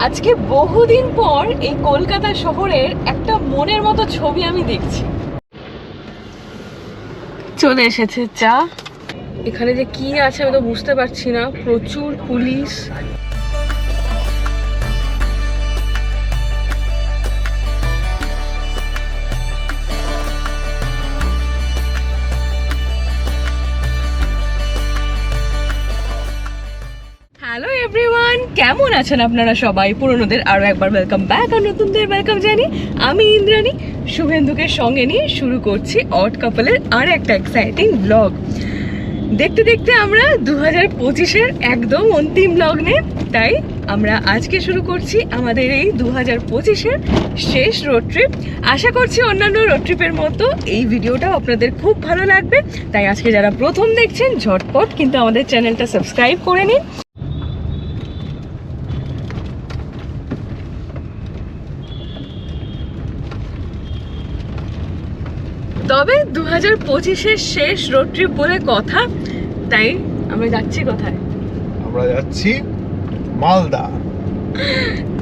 আজকে বহুদিন পর এই কলকাতা শহরের একটা মনের মতো ছবি আমি দেখছি। চলে এসেছে চা। এখানে যে কি আছে আমি তো বুঝতে পারছি না। প্রচুর পুলিশ। হ্যালো এভরিওয়ান, কেমন আছেন আপনারা সবাই? পুরনোদের আরও একবার ওয়েলকাম ব্যাক আর নতুনদের ওয়েলকাম জানি। আমি ইন্দ্রাণী শুভেন্দুকে সঙ্গে নিয়ে শুরু করছি অড কাপলের আর একটা এক্সাইটিং ব্লগ। দেখতে দেখতে আমরা 2025-এর একদম অন্তিম লগ্নে, তাই আমরা আজকে শুরু করছি আমাদের এই 2025-এর শেষ রোড ট্রিপ। আশা করছি অন্যান্য রোড ট্রিপের মতো এই ভিডিওটাও আপনাদের খুব ভালো লাগবে। তাই আজকে যারা প্রথম দেখছেন ঝটপট কিন্তু আমাদের চ্যানেলটা সাবস্ক্রাইব করে নিন। তবে 2025-এর শেষ রোড ট্রিপ বলে কথা, তাই আমরা যাচ্ছি কোথায়? আমরা যাচ্ছি মালদা।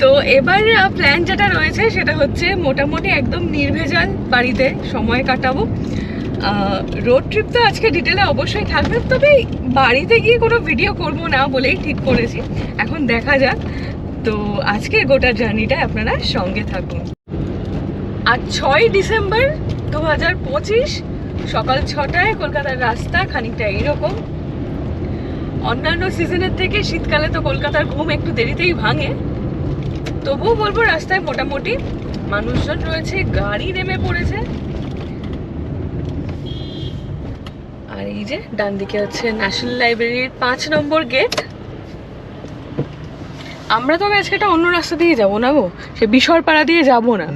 তো এবার প্ল্যান যেটা রয়েছে সেটা হচ্ছে মোটামুটি একদম নির্ভেজাল বাড়িতে সময় কাটাবো। রোড ট্রিপ তো আজকে ডিটেলে অবশ্যই থাকবে, তবে বাড়িতে গিয়ে কোনো ভিডিও করব না বলেই ঠিক করেছি। এখন দেখা যাক। তো আজকের গোটা জার্নিটা আপনারা সঙ্গে থাকুন। আজ 6 ডিসেম্বর 2025 সকাল 6টায় কলকাতার রাস্তা খানিকটা এইরকম। অন্যান্য সিজনের থেকে শীতকালে তো কলকাতার ঘুম একটু দেরিতেই ভাঙে, তবুও বলবো রাস্তায় মোটামুটি মানুষজন রয়েছে, গাড়ি নেমে পড়েছে। আর এই যে ডান দিকে হচ্ছে ন্যাশনাল লাইব্রেরির 5 নম্বর গেট। আমরা তবে আজকে একটা অন্য রাস্তা দিয়ে যাবো না গো, সে বিশরপাড়া দিয়ে যাবো না।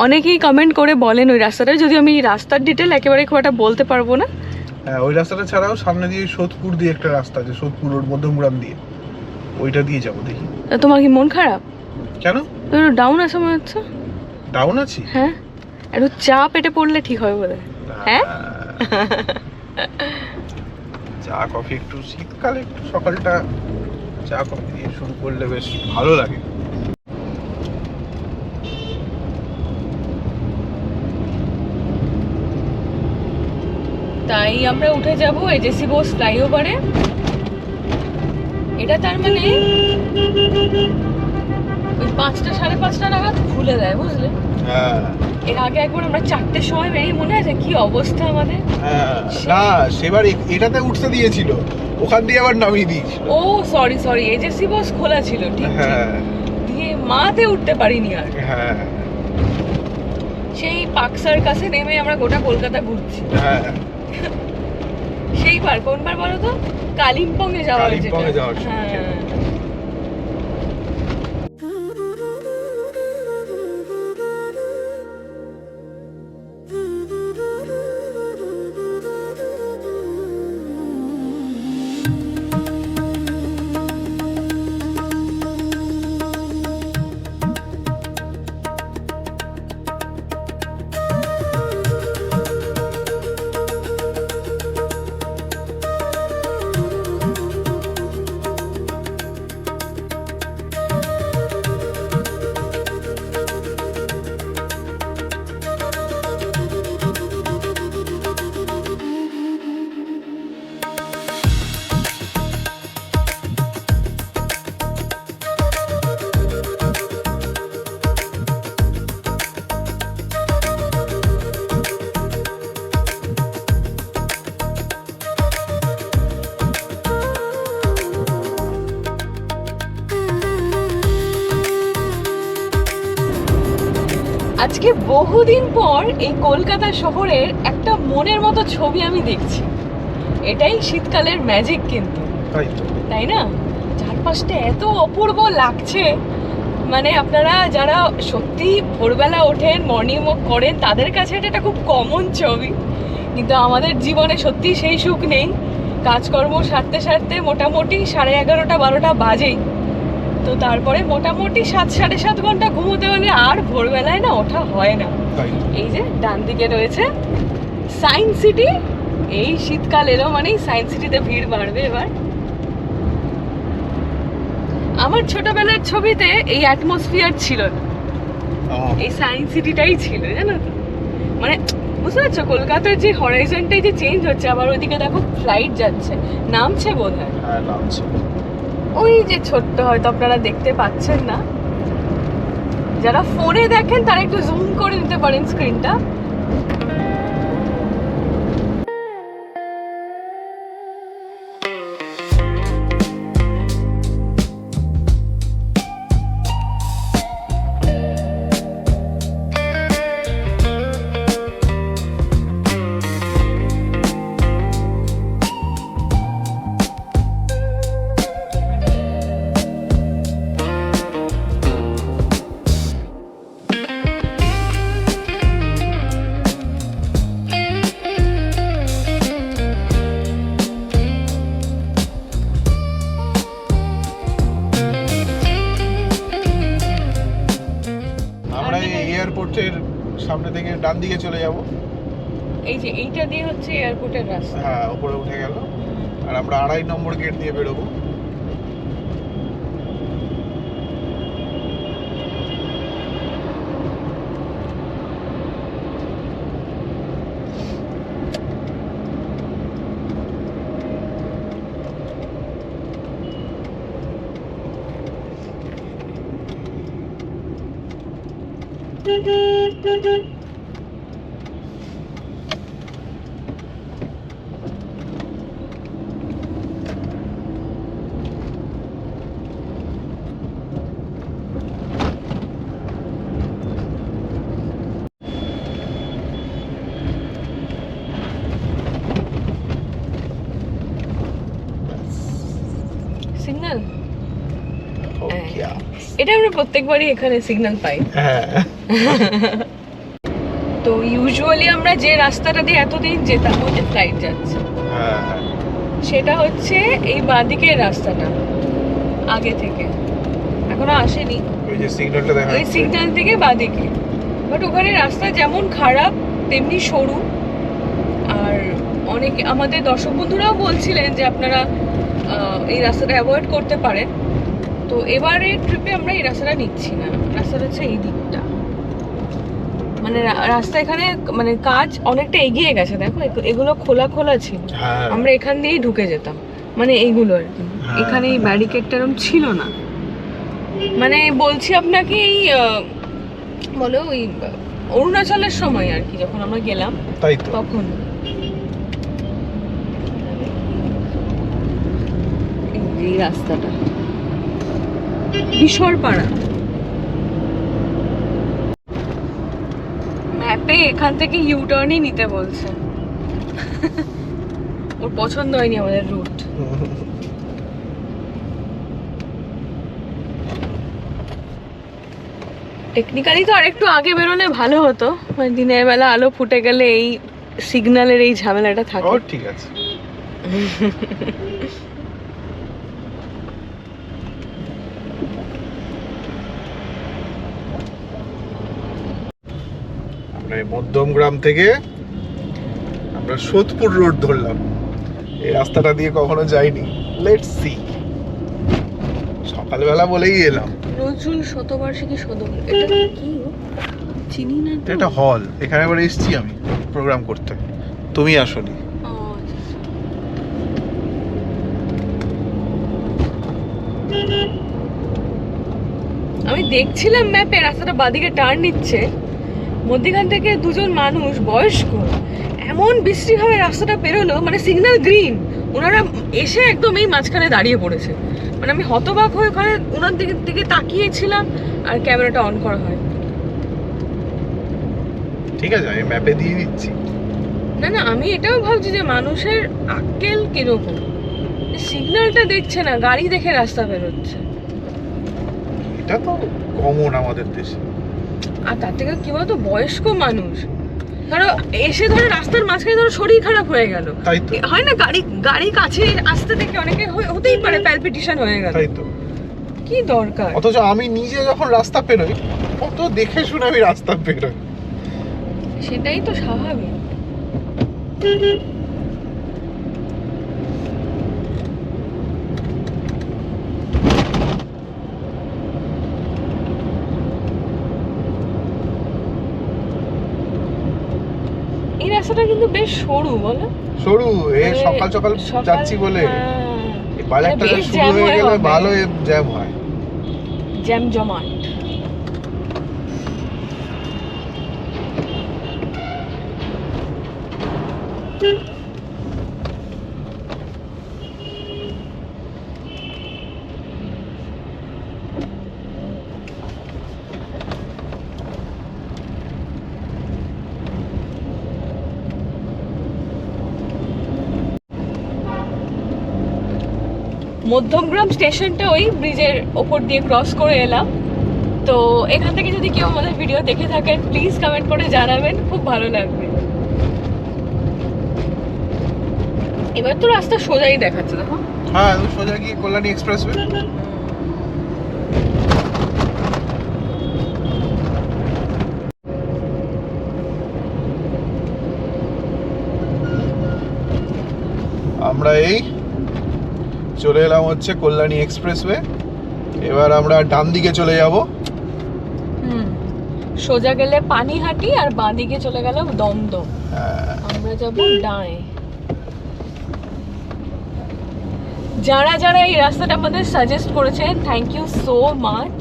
অনেকেই কমেন্ট করে বলেন ওই রাস্তাটা, যদি আমি রাস্তার ডিটেল একেবারে খুব একটা বলতে পারবো না। হ্যাঁ, ওই রাস্তাটা ছাড়াও সামনে দিয়ে সোদপুর দিয়ে একটা রাস্তা আছে, সোদপুর রোড মধ্যমগ্রাম দিয়ে, ওইটা দিয়ে যাবো। দেখি। তোমার কি মন খারাপ? কেন? একটু ডাউন আছে মনে হচ্ছে। ডাউন আছি? হ্যাঁ, একটু চা পেটে পড়লে ঠিক হবে বলে। হ্যাঁ, চা কফি একটু শীতকালে একটু সকালটা চা কফি দিয়ে শুরু করলে বেশ ভালো লাগে। তাই আমরা উঠে যাব এজেসি বোস ফ্লাইওভারে। এটা তার মানে ওই 5টা 5:30 নাগাদ খুলে দেয়, বুঝলে? হ্যাঁ, এর আগে একবার আমরা 4টের সময় বেরিয়ে, মনে আছে কি অবস্থা আমাদের? হ্যাঁ, না সেবার এটাতে উঠতে দিয়েছিল, ওখান দিয়ে আবার নামিয়ে দিয়েছিল। ও সরি, এজেসি বোস খোলা ছিল, ঠিক হ্যাঁ, দিয়ে মাতে উঠতে পারিনি আর। হ্যাঁ, সেই পাকসার কাছে নেমে আমরা গোটা কলকাতা ঘুরছি। হ্যাঁ, সেইবার কোনবার বলো তো? কালিম্পং এ যাওয়ার যেটা। হ্যাঁ, আজকে বহুদিন পর এই কলকাতা শহরের একটা মনের মতো ছবি আমি দেখছি। এটাই শীতকালের ম্যাজিক কিন্তু, তাই না? চারপাশটা এত অপূর্ব লাগছে, মানে আপনারা যারা সত্যি ভোরবেলা ওঠেন, মর্নিং ওয়াক করেন, তাদের কাছে এটা খুব কমন ছবি। কিন্তু আমাদের জীবনে সত্যি সেই সুখ নেই। কাজকর্ম সারতে সারতে মোটামুটি 11:30 12টা বাজেই। তো তারপরে মোটামুটি 7 সাড়ে 7 ঘন্টা ঘুমোতে হলে আর ভোরবেলায় না ওঠা হয় না। এই যে ডান দিকে রয়েছে সায়েন্স সিটি। এই শীতকাল এলো মানেই সায়েন্স সিটিতে ভিড় বাড়বে এবার। আমার ছোটবেলার ছবিতে এই অ্যাটমসফিয়ার ছিল না, এই সায়েন্স সিটিটাই ছিল, জানো তো। মানে বুঝতে পারছো, কলকাতার যে হরাইজনটাই যে চেঞ্জ হচ্ছে, আবার ওইদিকে দেখো ফ্লাইট যাচ্ছে, নামছে বোধহয়। হ্যাঁ নামছে। ওই যে ছোট্ট, হয়তো আপনারা দেখতে পাচ্ছেন না, যারা ফোনে দেখেন তারা একটু জুম করে নিতে পারেন স্ক্রিনটা। আমরা এই এয়ারপোর্টের সামনে থেকে ডান দিকে চলে যাব। এই যে এইটা দিয়ে হচ্ছে এয়ারপোর্টের রাস্তা। হ্যাঁ উপরে উঠে গেল, আর আমরা 2.5 নম্বর গেট দিয়ে বেরোবো। সিগন্যাল, ও কিয়া। এটা আমরা প্রত্যেকবারই এখানে সিগন্যাল পাই। হ্যাঁ তো ইউজুয়ালি আমরা যে রাস্তাটা দিয়ে এতদিন যেতাম, ওই যে ফ্লাইট যাচ্ছে, হ্যাঁ সেটা হচ্ছে এই বাঁদিকের রাস্তাটা, আগে থেকে এখনো আসেনি। ওই যে সিগন্যালটা দেখা ওই সিগন্যাল থেকে বাঁদিকে, বাট ওখানে রাস্তা যেমন খারাপ তেমনি সরু। আর অনেক আমাদের দর্শক বন্ধুরাও বলছিলেন যে আপনারা এই রাস্তাটা অ্যাভয়েড করতে পারেন। তো এবারে ট্রিপে আমরা এই রাস্তাটা নিচ্ছি না, রাস্তাটা হচ্ছে এই দিকটা। মানে রাস্তা এখানে মানে কাজ অনেকটা এগিয়ে গেছে, দেখো এগুলো খোলা খোলা ছিল, হ্যাঁ আমরা এখান দিয়েই ঢুকে যেতাম, মানে এইগুলো আর কি। হ্যাঁ। এখানে এই ব্যারিকেডটা এরকম ছিল না। মানে বলছি আপনাকে এই বলো ওই অরুণাচলের সময় আর কি, যখন আমরা গেলাম তাই তো। তখন এই রাস্তাটা বিশরপাড়া। ম্যাপে এখান থেকে ইউটার্নই নিতে বলছে, ওর পছন্দ হয়নি আমাদের রুট। টেকনিক্যালি তো আরেকটু আগে বেরোলে ভালো হতো, মানে দিনের বেলা আলো ফুটে গেলে এই সিগন্যালের এই ঝামেলাটা থাকে। ও ঠিক আছে। আমরা এই মধ্যমগ্রাম থেকে আমরা সোদপুর রোড ধরলাম। এই রাস্তাটা দিয়ে কখনো যাইনি, লেটস সি। সকালবেলা বলেই এলাম। নজরুল শতবার্ষিকী সদন, এটা কি চিনি না তো। এটা হল, এখানে একবার এসেছি আমি প্রোগ্রাম করতে, তুমি আসনি। ও, আচ্ছা, আচ্ছা। আমি দেখছিলাম ম্যাপে রাস্তাটা বাদিকে টার্ন নিচ্ছে, মধ্যখান থেকে দুজন মানুষ বয়স্ক এমন বিশ্রীভাবে রাস্তাটা পেরোলো, মানে সিগন্যাল গ্রিন, ওনারা এসে একদম এই মাঝখানে দাঁড়িয়ে পড়েছে। মানে আমি হতবাক হয়ে ওখানে ওনার দিকে তাকিয়েছিলাম, আর ক্যামেরাটা অন করা হয়। ঠিক আছে, আমি ম্যাপে দিয়ে দিচ্ছি। না না, আমি এটাও ভাবছি যে মানুষের আক্কেল কিরকম, সিগন্যালটা দেখছে না, গাড়ি দেখে রাস্তা বেরোচ্ছে। এটা তো কমন আমাদের দেশে। আর তার থেকে কি বলতো, বয়স্ক মানুষ ধরো এসে ধরো রাস্তার মাঝখানে ধরো শরীর খারাপ হয়ে গেল, তাই তো। হয় না, গাড়ি কাছে আসতে দেখে অনেকে হতেই পারে প্যালপিটেশন হয়ে গেল, তাই তো। কি দরকার। অথচ আমি নিজে যখন রাস্তা পেরোই, কত দেখে শুনে আমি রাস্তা পেরোই। সেটাই তো স্বাভাবিক। রাস্তাটা কিন্তু বেশ সরু বলো, সরু এ মানে সকাল সকাল যাচ্ছি বলে হ্যাঁ, এই বাজারটা বেশ শুরু জ্যাম হয়ে হয়ে গেলে হবে। ভালো জ্যাম হয়। জ্যাম জমাট। মধ্যমগ্রাম স্টেশনটা ওই ব্রিজের ওপর দিয়ে ক্রস করে এলাম। তো এখান থেকে যদি কেউ আমাদের ভিডিও দেখে থাকেন প্লিজ কমেন্ট করে জানাবেন, খুব ভালো লাগবে। এবার তো রাস্তা সোজাই দেখাচ্ছে, দেখো। হ্যাঁ তুমি সোজা গিয়ে কল্যাণী এক্সপ্রেসওয়ে। আমরা এই চলে এলাম হচ্ছে কল্যাণী এক্সপ্রেসওয়ে। এবার আমরা ডান দিকে চলে যাব। সোজা গেলে পানিহাটি আর বাঁ দিকে চলে গেল দমদম। হ্যাঁ, আমরা যাব ডায়ে। যারা যারা এই রাস্তাটা আমাদের সাজেস্ট করেছেন থ্যাংক ইউ সো মাচ।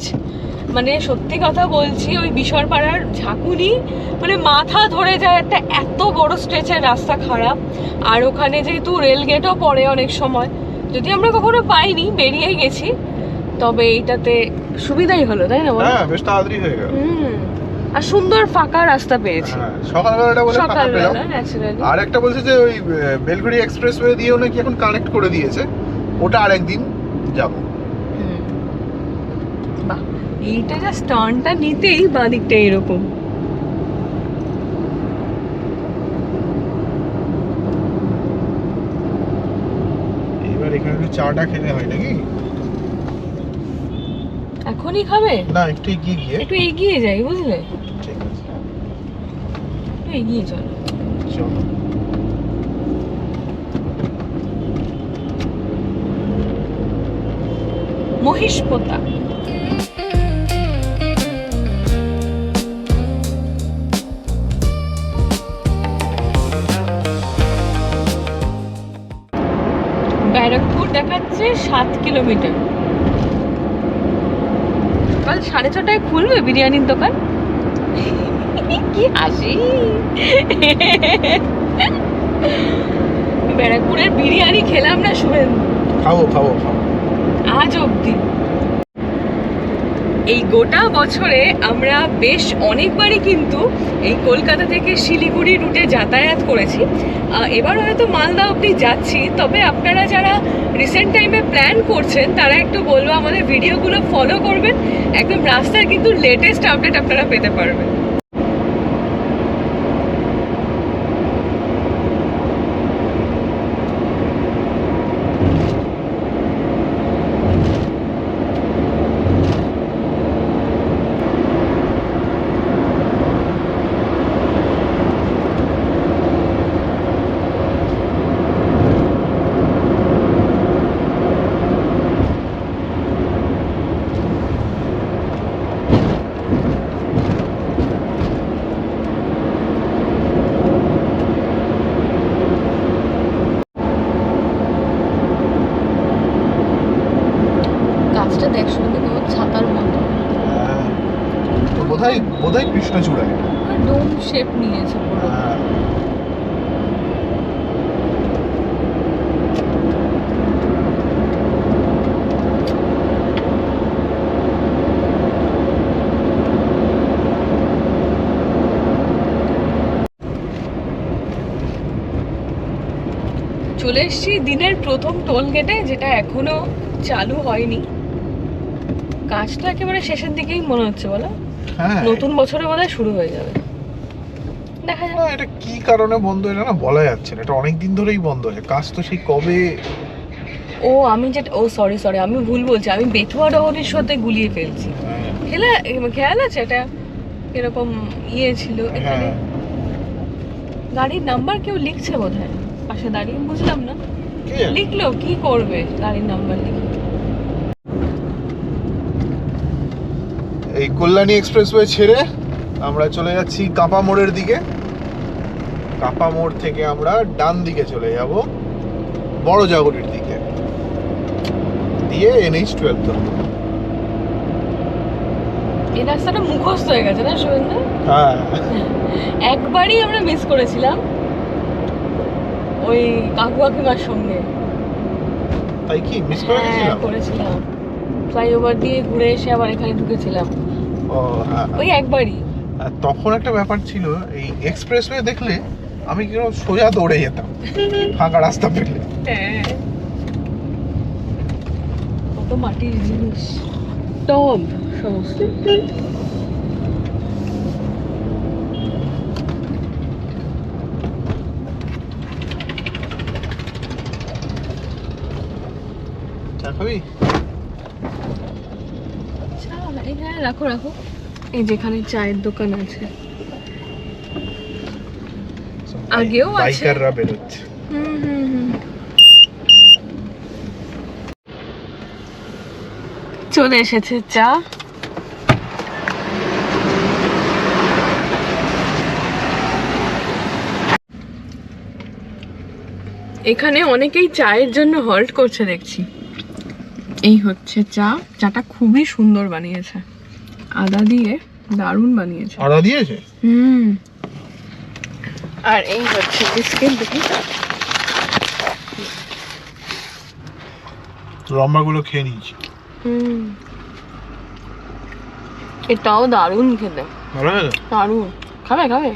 মানে সত্যি কথা বলছি, ওই বিশরপাড়ার ঝাঁকুনি মানে মাথা ধরে যায়, একটা এত বড় স্ট্রেচের রাস্তা খারাপ। আর ওখানে যেহেতু রেল গেটও পড়ে অনেক সময়, যদি আমরা কখনো পাইনি বেরিয়ে গেছি, তবে এইটাতে সুবিধাই হলো, তাই না বলো? হ্যাঁ বেশ তাড়াতাড়ি হয়ে গেল। আর সুন্দর ফাঁকা রাস্তা পেয়েছি হ্যাঁ সকালবেলাটা বলে ফাঁকা পেলাম। সকালবেলা ন্যাচারালি। আর একটা বলছে যে ওই বেলগুড়ি এক্সপ্রেসওয়ে দিয়েও নাকি এখন কানেক্ট করে দিয়েছে, ওটা আরেকদিন যাব। বাহ, এইটা জাস্ট টার্নটা নিতেই বাঁ দিকটা এরকম। এবার এখানে একটু চাটা খেলে হয় নাকি? এখনই খাবে? না একটু এগিয়ে গিয়ে। একটু এগিয়ে যাই, বুঝলে? ঠিক আছে একটু এগিয়ে চলো। চলো। মহিষপোতা। ব্যারাকপুর দেখাচ্ছে 7 কিলোমিটার। কাল 6:30টায় খুলবে বিরিয়ানির দোকান। কি হাসি! ব্যারাকপুরের বিরিয়ানি খেলাম না শুভেন্দু, খাবো খাবো খাবো। আজ অব্দি। এই গোটা বছরে আমরা বেশ অনেকবারই কিন্তু এই কলকাতা থেকে শিলিগুড়ি রুটে যাতায়াত করেছি। এবার হয়তো মালদা অবধি যাচ্ছি, তবে আপনারা যারা রিসেন্ট টাইমে প্ল্যান করছেন তারা একটু বলবো আমাদের ভিডিওগুলো ফলো করবেন, একদম রাস্তার কিন্তু লেটেস্ট আপডেট আপনারা পেতে পারবেন। গাছটা দেখ সুন্দর, ছাতার মতো। হ্যাঁ, তো বোধহয় বোধহয় কৃষ্ণচূড়া এটা। ডোম শেপ নিয়েছে পুরো। হ্যাঁ। চলে এসেছি দিনের প্রথম টোল গেটে, যেটা এখনো চালু হয়নি। কাজটা একেবারে শেষের দিকেই মনে হচ্ছে, বলো? হ্যাঁ নতুন বছরে বোধহয় শুরু হয়ে যাবে, দেখা যাক। না এটা কি কারণে বন্ধ এটা না বলা যাচ্ছে না, এটা অনেক দিন ধরেই বন্ধ আছে, কাজ তো সেই কবে। ও আমি যেটা, ও সরি সরি আমি ভুল বলছি, আমি বেথুয়া ডহরির সাথে গুলিয়ে ফেলছি। খেয়াল আছে এটা এরকম ইয়ে ছিল এখানে। হ্যাঁ গাড়ির নাম্বার কেউ লিখছে বোধহয় পাশে দাঁড়িয়ে, বুঝলাম না কে জানে? লিখলো, কি করবে গাড়ির নাম্বার লিখে। এই কল্যাণী এক্সপ্রেসওয়ে ছেড়ে আমরা চলে যাচ্ছি কাঁপা মোড়ের দিকে। কাপা মোড় থেকে আমরা ডান দিকে চলে যাব বড় জাগরির দিকে, দিয়ে NH12 ধরবো। এই রাস্তাটা মুখস্থ হয়ে গেছে না শুভেন্দু? হ্যাঁ, একবারই আমরা মিস করেছিলাম ওই কাকু কাকিমার সঙ্গে। তাই কি মিস করে গেছিলাম? করেছিলাম, ফ্লাইওভার দিয়ে ঘুরে এসে আবার এখানে ঢুকেছিলাম। ও হ্যাঁ, ওই একবারই। আর তখন একটা ব্যাপার ছিল, এই এক্সপ্রেসওয়ে দেখলে আমি কিরকম সোজা দৌড়ে যেতাম ফাঁকা রাস্তা পেলে। হ্যাঁ, কত মাটির জিনিস, টব সমস্ত। চা খাবি? হ্যাঁ রাখো রাখো, এই যেখানে চায়ের দোকান আছে আগেও আছে। বাইকাররা বেরোচ্ছে। চলে এসেছে চা। এখানে অনেকেই চায়ের জন্য হল্ট করছে দেখছি। এই হচ্ছে চা, চাটা খুবই সুন্দর বানিয়েছে, আদা দিয়ে দারুণ বানিয়েছে। আদা দিয়েছে? আর এই হচ্ছে বিস্কিট, দেখি লম্বাগুলো খেয়ে নিয়েছি। এটাও দারুণ খেতে, ভালো হয়েছে? দারুণ। খাবে খাবে?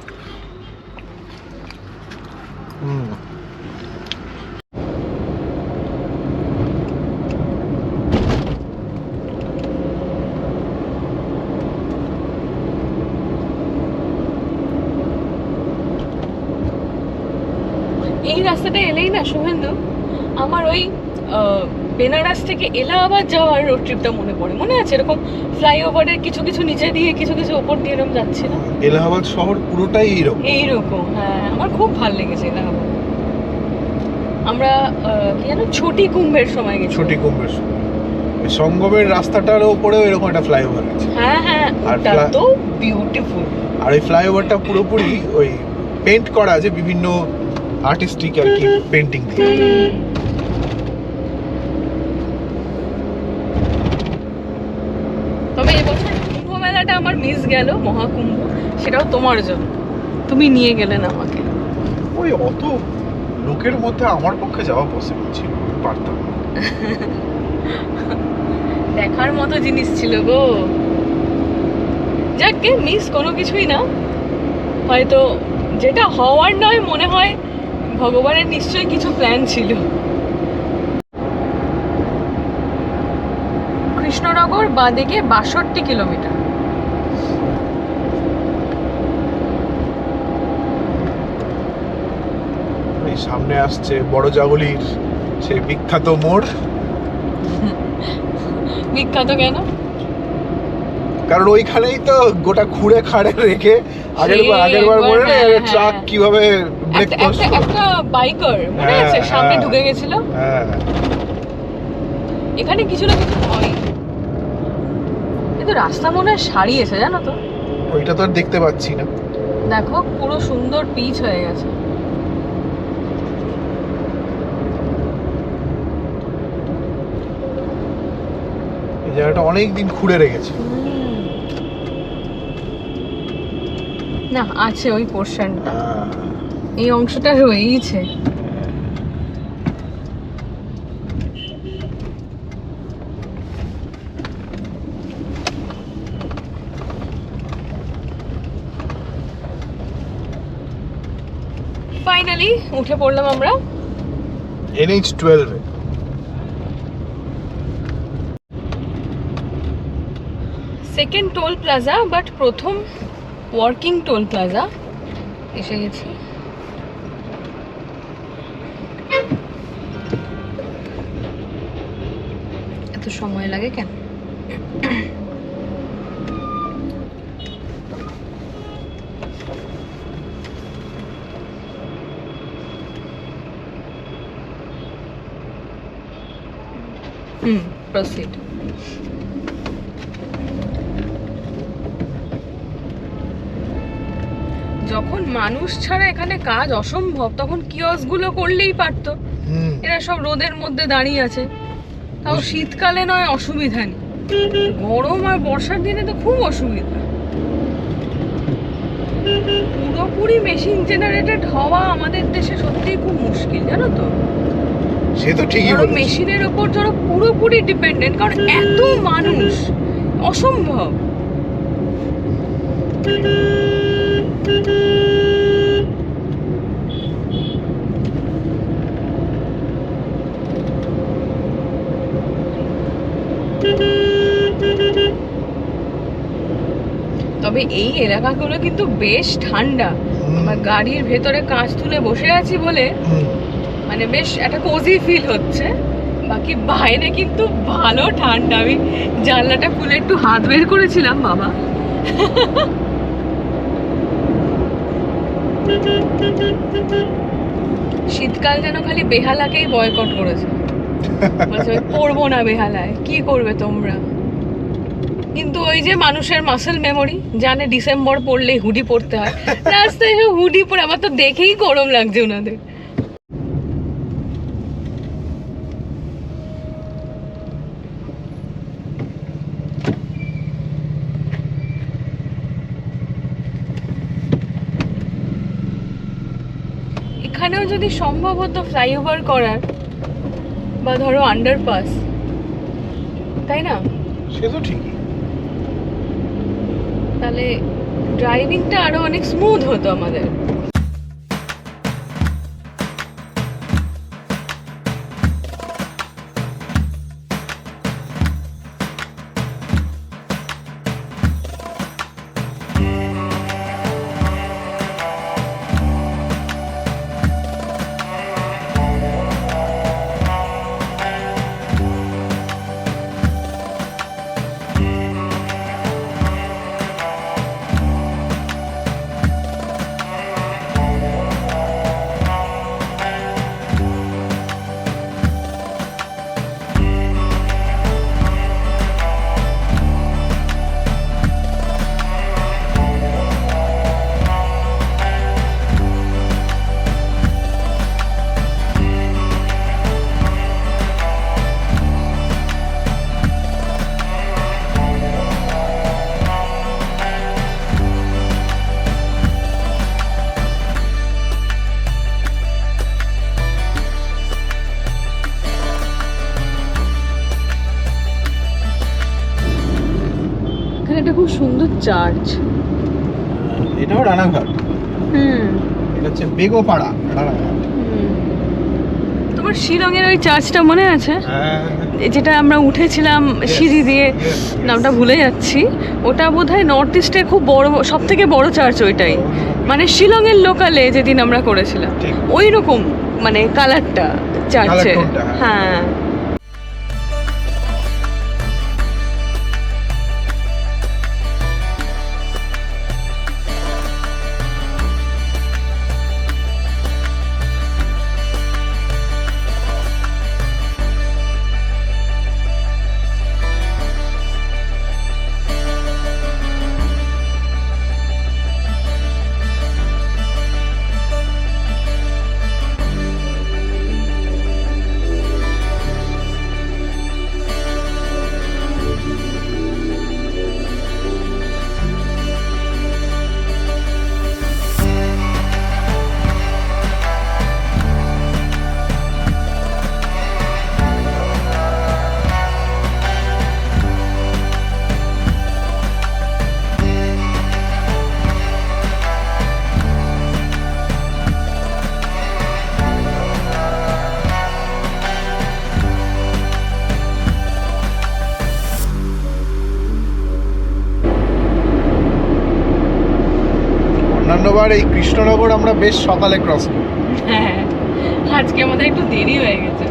এই রাস্তাটা এলেই না শুভেন্দু, আমার ওই বেনারস থেকে এলাহাবাদ যাওয়ার রোড ট্রিপটা মনে পড়ে। মনে আছে এরকম ফ্লাইওভারের কিছু কিছু নিচে দিয়ে কিছু কিছু ওপর দিয়ে এরকম যাচ্ছিল? এলাহাবাদ শহর পুরোটাই এইরকম। হ্যাঁ, আমার খুব ভালো লেগেছে এলাহাবাদ। আমরা কি জানো ছোটি কুম্ভের সময় গেছি। ছোটি কুম্ভের সঙ্গমের রাস্তাটার উপরেও এরকম একটা ফ্লাইওভার আছে। হ্যাঁ হ্যাঁ, ওটা তো বিউটিফুল। আর ওই ফ্লাইওভারটা পুরোপুরি ওই পেইন্ট করা আছে বিভিন্ন আর্টিস্টিক আর কি পেইন্টিং দিয়ে। তবে এবছর কুম্ভ মেলাটা আমার মিস গেল, মহাকুম্ভ, সেটাও তোমার জন্য। তুমি নিয়ে গেলে না আমাকে। ওই অত লোকের মধ্যে আমার পক্ষে যাওয়া পসিবল ছিল, পারতাম। দেখার মতো জিনিস ছিল গো। যাকে মিস কোনো কিছুই না, হয়তো যেটা হওয়ার নয়, মনে হয় ভগবানের নিশ্চয়ই কিছু প্ল্যান ছিল। কৃষ্ণনগর বাঁদিকে ৬২ কিলোমিটার। এই সামনে আসছে বড় জাগলির সেই বিখ্যাত মোড়। বিখ্যাত কেন? কারণ ওইখানেই তো গোটা খুঁড়ে খাড়ে রেখে আগেরবার মনে নেই ট্রাক কিভাবে ব্রেক করছে, একটা বাইকার মনে আছে সামনে ঢুকে গেছিল। হ্যাঁ, এখানে কিছু না কিছু হয়, কিন্তু রাস্তা মনে হয় সারিয়েছে জানো তো। ওইটা তো আর দেখতে পাচ্ছি না। দেখো পুরো সুন্দর পিচ হয়ে গেছে। এই জায়গাটা অনেকদিন খুঁড়ে রেখেছে। না আছে ওই পোরশনটা, এই অংশটা রয়েইছে। ফাইনালি উঠে পড়লাম আমরা NH12 A. Second toll plaza, but প্রথম ওয়ার্কিং টোল প্লাজা এসে গেছি। এত সময় লাগে কেন? প্রসিড। যখন মানুষ ছাড়া এখানে কাজ অসম্ভব তখন কিয়স্ক গুলো করলেই পারতো। এরা সব রোদের মধ্যে দাঁড়িয়ে আছে, তাও শীতকালে নয় অসুবিধা নেই, গরম আর বর্ষার দিনে তো খুব অসুবিধা। পুরোপুরি মেশিন জেনারেটেড হওয়া আমাদের দেশে সত্যিই খুব মুশকিল, জানো তো। সে তো ঠিকই ধরো বলেছিস। মেশিনের উপর ধরো পুরোপুরি ডিপেন্ডেন্ট, কারণ এত মানুষ, অসম্ভব। তবে এই এলাকাগুলো কিন্তু বেশ ঠান্ডা। আমার গাড়ির ভেতরে কাঁচ তুলে বসে আছি বলে মানে বেশ একটা কোজি ফিল হচ্ছে। বাকি বাইরে কিন্তু ভালো ঠান্ডা। আমি জানলাটা খুলে একটু হাত বের করেছিলাম, বাবা। শীতকাল যেন খালি বেহালাকেই বয়কট করেছে, বলছে পড়বো না বেহালায়, কি করবে তোমরা। কিন্তু ওই যে মানুষের মাসেল মেমোরি, জানে ডিসেম্বর পড়লেই হুডি পরতে হয়, রাস্তায় হুডি পরে আমার তো দেখেই গরম লাগছে ওনাদের। এখানেও যদি সম্ভব হতো ফ্লাইওভার করার বা ধরো আন্ডারপাস, তাই না, সে তো ঠিকই। তাহলে ড্রাইভিংটা আরো অনেক স্মুথ হতো আমাদের। একটা খুব সুন্দর চার্চ। এটাও রানাঘাট। এটা হচ্ছে বেগোপাড়া রানাঘাট। তোমার শিলংয়ের ওই চার্চটা মনে আছে, হ্যাঁ, যেটা আমরা উঠেছিলাম সিঁড়ি দিয়ে, নামটা ভুলে যাচ্ছি। ওটা বোধহয় নর্থ ইস্টের খুব বড়, সব থেকে বড় চার্চ ওইটাই। মানে শিলংয়ের লোকালে যেদিন আমরা করেছিলাম ওই রকম মানে কালারটা চার্চের। হ্যাঁ, অন্যান্যবার এই কৃষ্ণনগর আমরা বেশ সকালে ক্রস করি। হ্যাঁ, আজকে আমাদের একটু দেরি হয়ে গেছে।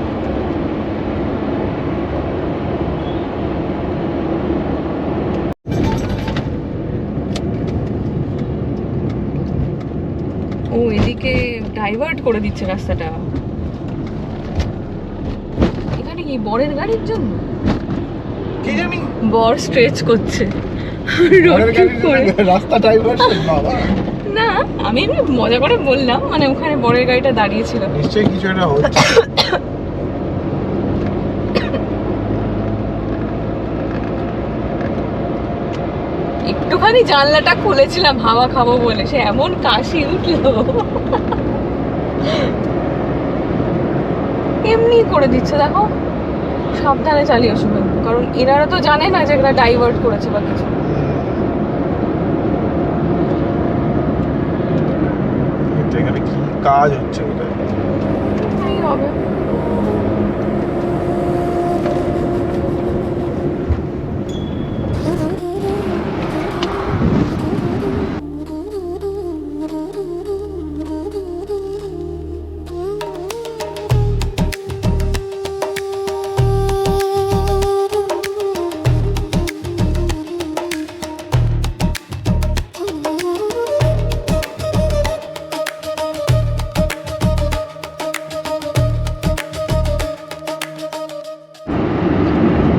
ও এদিকে ডাইভার্ট করে দিচ্ছে রাস্তাটা। এখানে কি বরের গাড়ির জন্য? কি জানি, বর স্ট্রেচ করছে বরের গাড়ির জন্য রাস্তা ডাইভার্সন বাবা। না, আমি এমনি মজা করে বললাম, মানে ওখানে বরের গাড়িটা দাঁড়িয়েছিল। নিশ্চয়ই কিছু একটা হচ্ছে। একটুখানি জানলাটা খুলেছিলাম হাওয়া খাবো বলে, সে এমন কাশি উঠলো। এমনি করে দিচ্ছে, দেখো সাবধানে চালিয়ে শুধু, কারণ এনারা তো জানে না যে এগুলা ডাইভার্ট করেছে বা কিছু। এখানে কি কাজ হচ্ছে বোধহয়। এই হবে।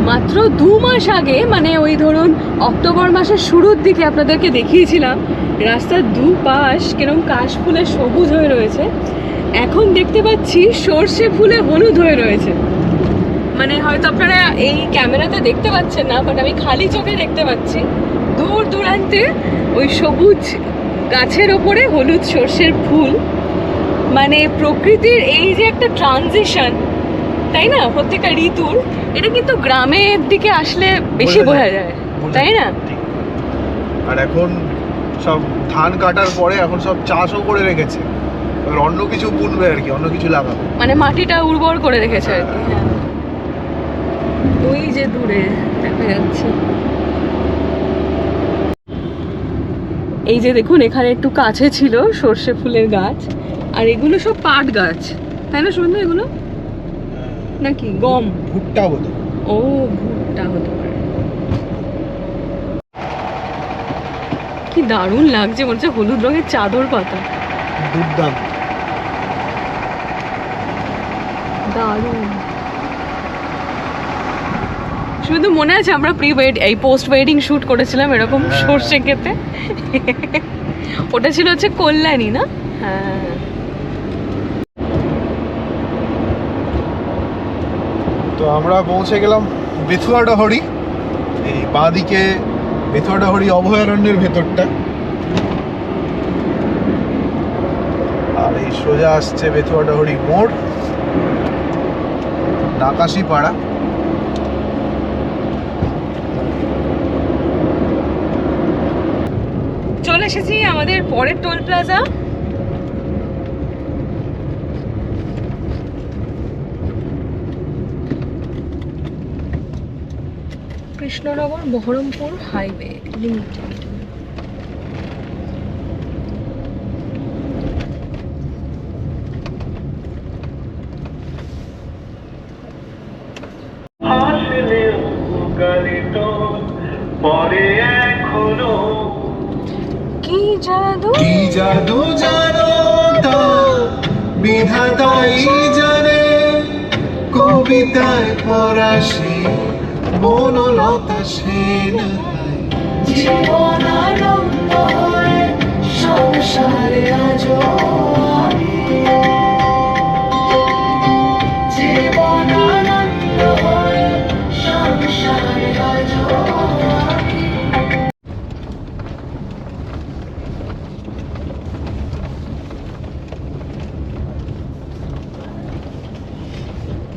মাত্র 2 মাস আগে, মানে ওই ধরুন অক্টোবর মাসের শুরুর দিকে আপনাদেরকে দেখিয়েছিলাম রাস্তার দুপাশ কিরকম কাশ ফুলে সবুজ হয়ে রয়েছে। এখন দেখতে পাচ্ছি সর্ষে ফুলে হলুদ হয়ে রয়েছে। মানে হয়তো আপনারা এই ক্যামেরাতে দেখতে পাচ্ছেন না, বাট আমি খালি চোখে দেখতে পাচ্ছি দূর দূরান্তে ওই সবুজ গাছের ওপরে হলুদ সর্ষের ফুল। মানে প্রকৃতির এই যে একটা ট্রানজিশন, তাই না, প্রত্যেকটা ঋতুর, এটা কিন্তু গ্রামের দিকে আসলে বেশি বোঝা যায়, তাই না? আর এখন সব ধান কাটার পরে এখন সব চাষও করে রেখেছে, এবার অন্য কিছু বুনবে আর কি, অন্য কিছু লাগাবে, মানে মাটিটা উর্বর করে রেখেছে আর কি। হ্যাঁ, ওই যে দূরে দেখা যাচ্ছে, এই যে দেখুন এখানে একটু কাছে ছিল সর্ষে ফুলের গাছ, আর এগুলো সব পাট গাছ, তাই না শুনুন, এগুলো নাকি গম, ভুট্টা বোধ। ও ভুট্টা হতে পারে। কি দারুণ লাগছে, মনে হচ্ছে হলুদ রঙের চাদর পাতা, দুর্দান্ত, দারুণ। শুধু মনে আছে আমরা এই পোস্ট ওয়েডিং শুট করেছিলাম এরকম সর্ষে ক্ষেতে, ওটা ছিল হচ্ছে কল্যাণী, না? হ্যাঁ। তো আমরা পৌঁছে গেলাম বেথুয়াডাহরি, এই বাঁদিকে বেথুয়াডাহরি অভয়ারণ্যের ভেতরটা, আর এই সোজা আসছে বেথুয়াডাহরি মোড়, নাকাশিপাড়া। চলে এসেছি আমাদের পরের toll plaza. Krishnanagar Baharampur highway limited. কি জাদু, কি জাদু জানো তা বিধাতাই জানে, কবিতায় ফরাসি বনলতা সেন, জীবন আনন্দ হয়ে সংসারে আজো আমি, জীবন আনন্দ হয়ে সংসারে আজো আমি।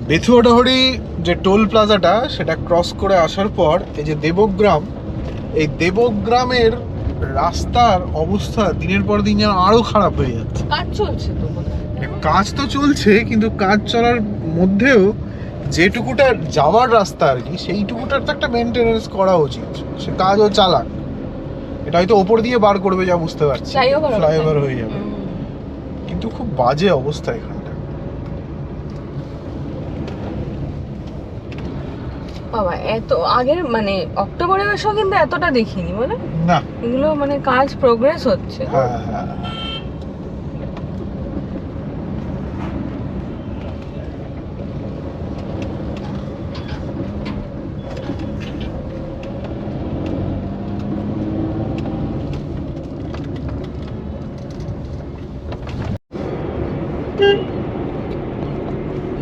বেথুয়াডাহরি যে টোল প্লাজাটা, সেটা ক্রস করে আসার পর এই যে দেবগ্রাম, এই দেবগ্রামের রাস্তার অবস্থা দিনের পর দিন যেন আরো খারাপ হয়ে যাচ্ছে। কাজ চলছে তো বোধহয়। কাজ তো চলছে, কিন্তু কাজ চলার মধ্যেও যেটুকুটা যাওয়ার রাস্তা আর কি, সেইটুকুটার তো একটা মেনটেনেন্স করা উচিত। সে কাজও চালাক, এটা হয়তো ওপর দিয়ে বার করবে যা বুঝতে পারছি, ফ্লাইওভার হয়ে যাবে, কিন্তু খুব বাজে অবস্থা এখানটা। বাবা, এত আগের মানে অক্টোবরের এসেও কিন্তু এতটা দেখিনি, বলে না, এগুলো মানে কাজ প্রোগ্রেস হচ্ছে। হ্যাঁ হ্যাঁ,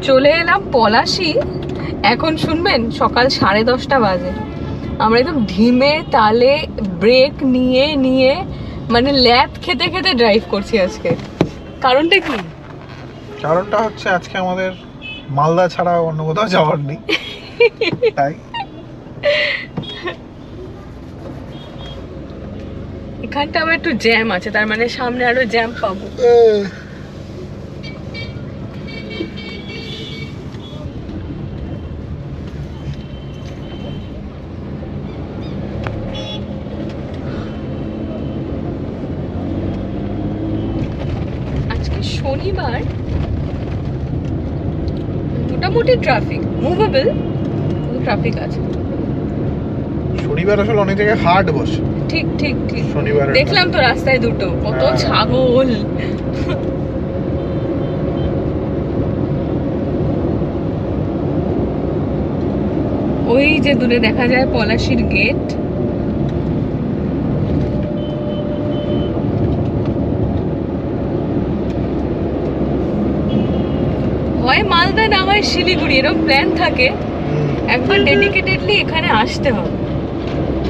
চলে এলাম পলাশি। এখন শুনবেন সকাল 10:30 বাজে। আমরা একদম ধিমে তালে ব্রেক নিয়ে নিয়ে মানে ল্যাদ খেতে খেতে ড্রাইভ করছি আজকে। কারণটা কি? কারণটা হচ্ছে আজকে আমাদের মালদা ছাড়া অন্য কোথাও যাওয়ার নেই, তাই এখানটা আবার একটু জ্যাম আছে, তার মানে সামনে আরো জ্যাম পাবো। আজকে শনিবার, মোটামুটি ট্রাফিক মুভেবল, ট্রাফিক আছে। শনিবার আসলে অনেক জায়গায় হাট বসে। ঠিক ঠিক ঠিক, শনিবার দেখলাম তো রাস্তায় দুটো, কত হ্যাঁ। ছাগল। ওই যে দূরে দেখা যায় পলাশির গেট। হয় মালদা না হয় শিলিগুড়ি, এরকম প্ল্যান থাকে। একবার ডেডিকেটেডলি এখানে আসতে হবে।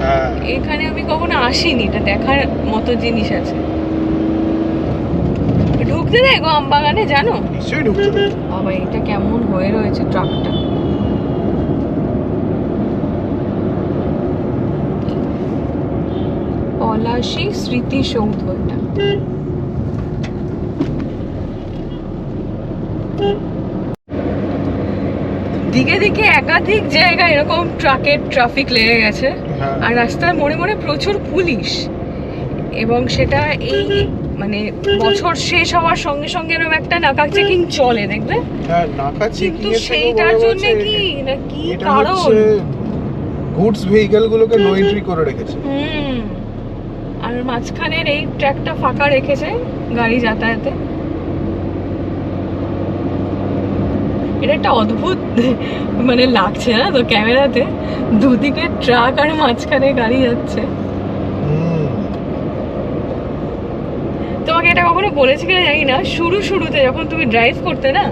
হ্যাঁ, এখানে আমি কখনো আসিনি, এটা দেখার মতো জিনিস আছে। ঢুকতে দেয় গো আমবাগানে, জানো? নিশ্চয়ই ঢুকতে দেবে। বাবা এটা কেমন হয়ে রয়েছে ট্রাকটা। পলাশি স্মৃতিসৌধ এটা। দিকে দিকে একাধিক জায়গায় এরকম ট্রাকের ট্রাফিক লেগে গেছে। হ্যাঁ। আর রাস্তার মোড়ে মোড়ে প্রচুর পুলিশ, এবং সেটা এই মানে বছর শেষ হওয়ার সঙ্গে সঙ্গে এরকম একটা নাকা চেকিং চলে, দেখবে। হ্যাঁ, নাকা চেকিং কিন্তু এর থেকে সেইটার বড় জন্য হচ্ছে কি না কি এটা কারণ? হচ্ছে গুডস ভেহিকল গুলোকে নো এন্ট্রি করে রেখেছে। আর মাঝখানের এই ট্র্যাকটা ফাঁকা রেখেছে গাড়ি যাতায়াতে। এটা একটা অদ্ভুত মানে লাগছে না তো ক্যামেরাতে, দুদিকে ট্রাক আর মাঝখানে গাড়ি যাচ্ছে। তোমাকে এটা কখনো বলেছি কিনা জানি না, শুরুতে যখন তুমি ড্রাইভ করতে না,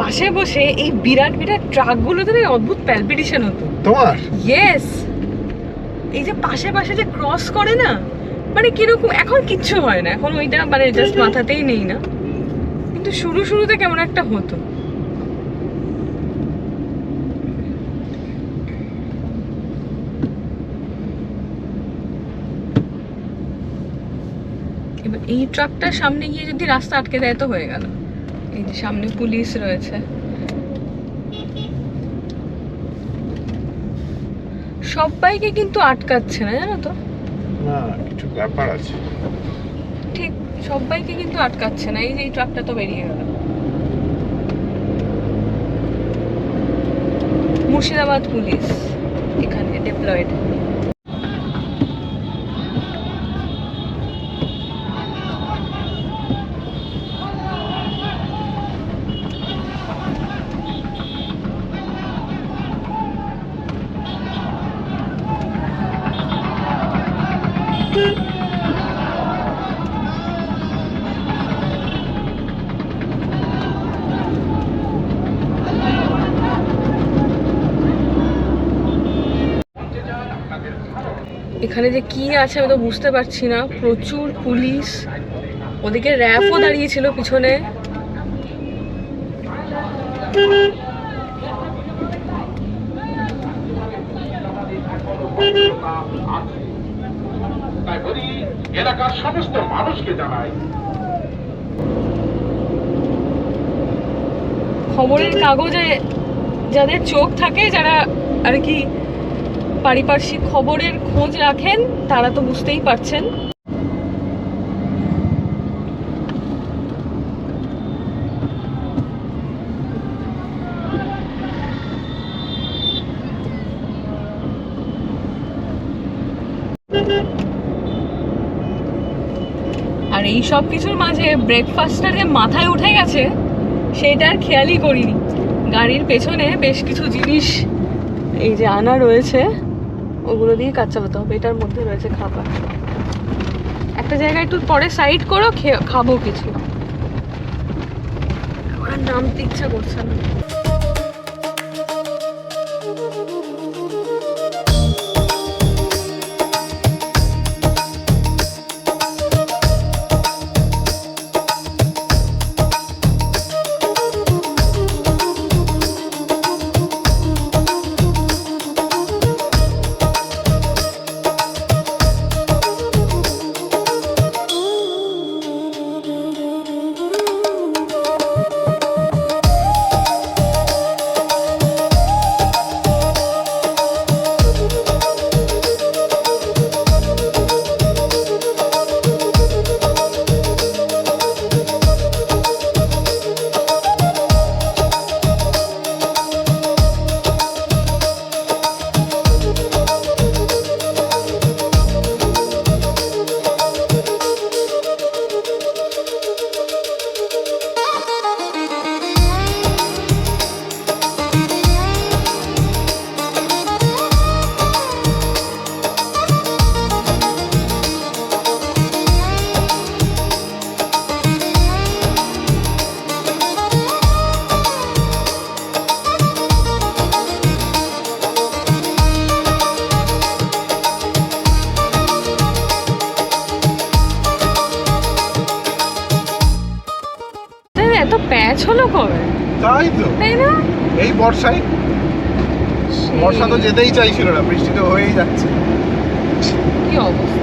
পাশে বসে এই বিরাট বিরাট ট্রাকগুলোতে না অদ্ভুত প্যালপিটেশন হতো তোমার? ইয়েস, এই যে পাশে পাশে যে ক্রস করে না, মানে কিরকম, এখন কিচ্ছু হয় না, এখন ওইটা মানে জাস্ট মাথাতেই নেই না, কিন্তু শুরুতে কেমন একটা হতো। এবার এই ট্রাকটার সামনে গিয়ে যদি রাস্তা আটকে দেয় তো হয়ে গেল। এই যে সামনে পুলিশ রয়েছে। সবাইকে কিন্তু আটকাচ্ছে না, জানো তো? না, কিছু ব্যাপার আছে। ঠিক সবাইকে কিন্তু আটকাচ্ছে না। এই যে এই ট্রাকটা তো বেরিয়ে গেল। মুর্শিদাবাদ পুলিশ এখানে ডিপ্লয়েড। এখানে যে কি আছে আমি তো বুঝতে পারছি না। প্রচুর পুলিশ, ওদিকে র্যাফও দাঁড়িয়েছিল পিছনে। তাই বলি এলাকার সমস্ত মানুষকে জানাই, খবরের কাগজে যাদের চোখ থাকে, যারা আর কি পারিপার্শ্বিক খবরের খোঁজ রাখেন, তারা তো বুঝতেই পারছেন। আর এই সব কিছুর মাঝে ব্রেকফাস্টটা যে মাথায় উঠে গেছে সেটা আর খেয়ালই করিনি। গাড়ির পেছনে বেশ কিছু জিনিস এই যে আনা রয়েছে, ওগুলো দিয়ে কাজ চালাতে হবে। এটার মধ্যে রয়েছে খাবার। একটা জায়গায় একটু পরে সাইড করো, খাবো কিছু। আমার নামতে ইচ্ছা করছে না। হলো কবে, তাই তো, তাই না? এই বর্ষায়। বর্ষা তো যেতেই চাইছিল না, বৃষ্টি তো হয়েই যাচ্ছে। কি অবস্থা।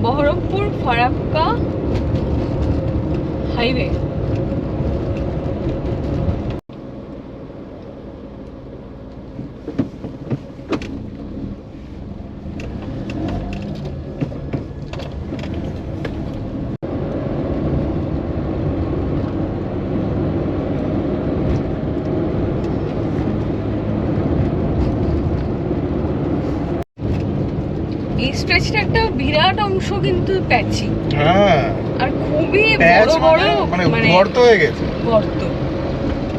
বহরমপুর ফারাক্কা হাইওয়ে। এই স্ট্রেচটা একটা বিরাট অংশ কিন্তু প্যাচি, হ্যাঁ, আর খুবই প্যাচ বড় বড় মানে গর্ত হয়ে গেছে। গর্ত।